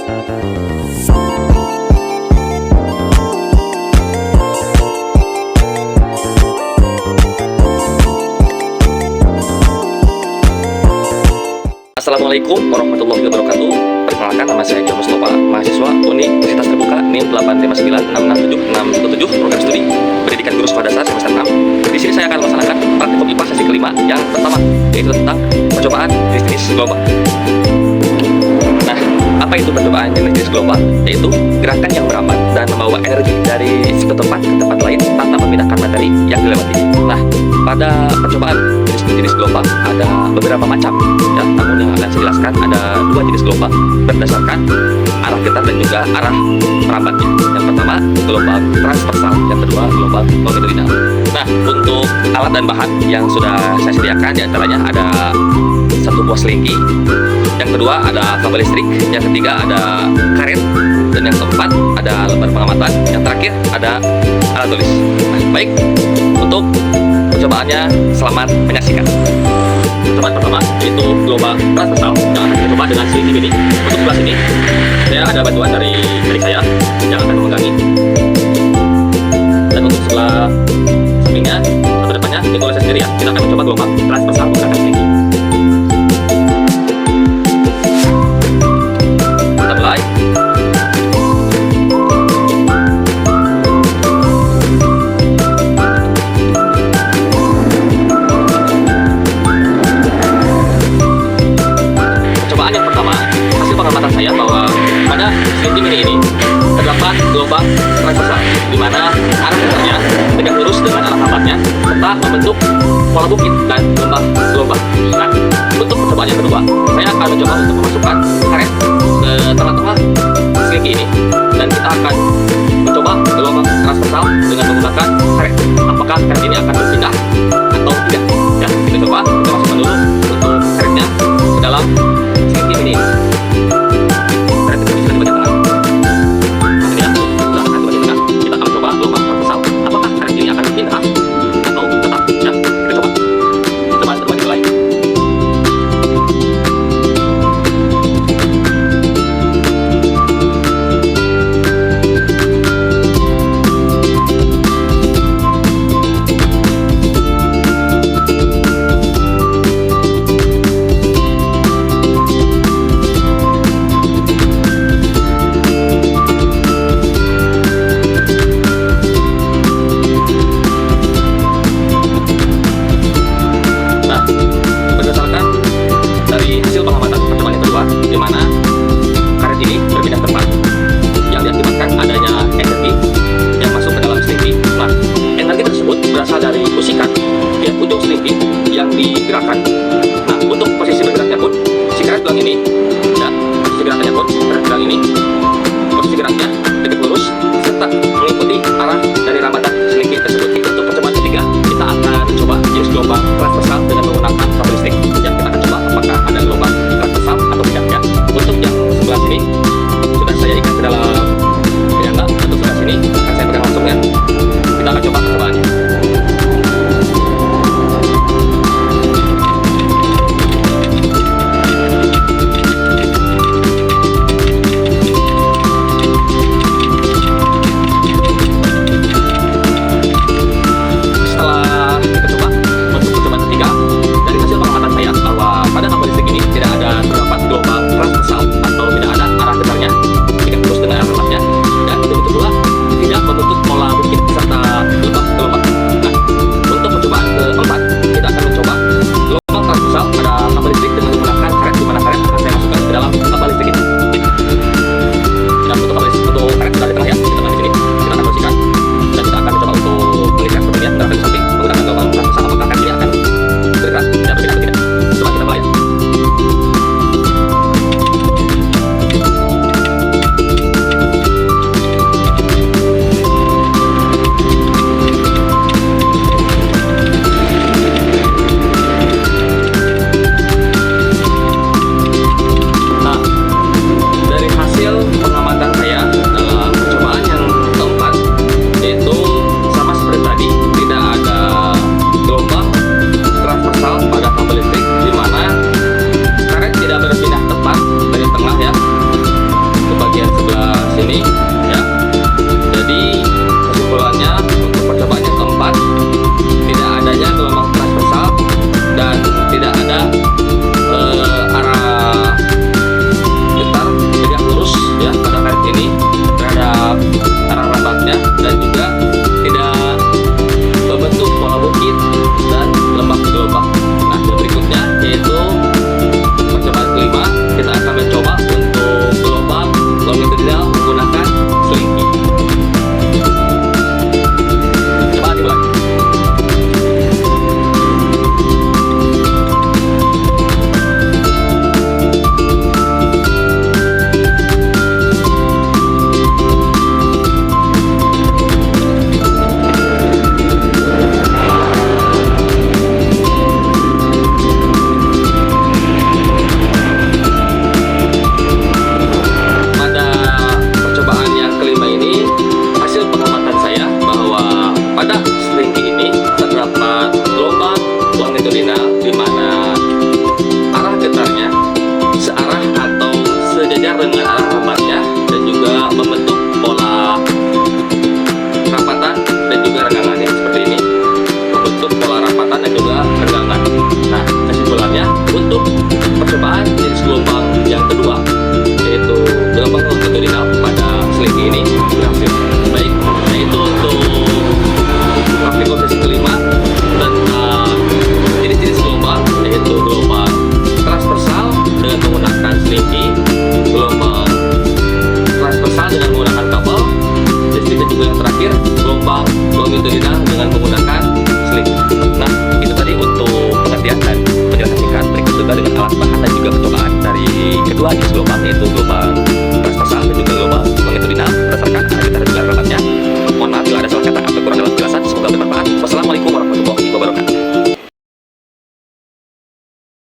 Assalamualaikum warahmatullahi wabarakatuh. Perkenalkan, nama saya John Mustafa, mahasiswa Universitas Terbuka NIM 859667617, program studi Pendidikan Guru Sekolah Dasar semester 6. Di sini saya akan melaksanakan praktikum IPA sesi kelima yang pertama, yaitu tentang percobaan jenis-jenis global. Nah, apa itu percobaan jenis-jenis global? Yaitu gerakan yang merambat dan membawa energi dari satu tempat ke tempat lain tanpa memindahkan materi yang dilewati. Nah, pada percobaan jenis global ada beberapa macam, ya, namun yang akan saya jelaskan ada dua jenis global berdasarkan arah getar dan juga arah merambatnya. Yang pertama gelombang transversal, yang kedua gelombang longitudinal. Nah, untuk alat dan bahan yang sudah saya sediakan diantaranya ada satu buah selingki, yang kedua ada kabel listrik, yang ketiga ada karet, dan yang keempat ada lembar pengamatan, yang terakhir ada alat tulis. Nah, baik, untuk percobaannya selamat menyaksikan. Percobaan pertama yaitu gelombang transversal yang akan kita coba dengan selingki ini. Untuk sebelah sini saya ada bantuan dari adik saya yang akan memegangi, dan untuk sebelah sampingnya atau depannya itu oleh saya sendiri, ya. Kita akan mencoba gelombang transversal menggunakan selingki. Kita mulai. Pengamatan saya bahwa pada selingki mini ini terdapat gelombang transversal, di mana arah getarnya tegak lurus dengan arah hambatnya serta membentuk pola bukit dan gelombang. Nah, untuk percobaan yang kedua, saya akan mencoba untuk memasukkan karet ke tengah-tengah selingki ini, dan kita akan mencoba gelombang transversal dengan menggunakan karet. Apakah karet ini akan berpindah atau tidak? Ya, kita coba, kita masukkan dulu untuk karetnya ke dalam selingki mini ini. yaitu gelombang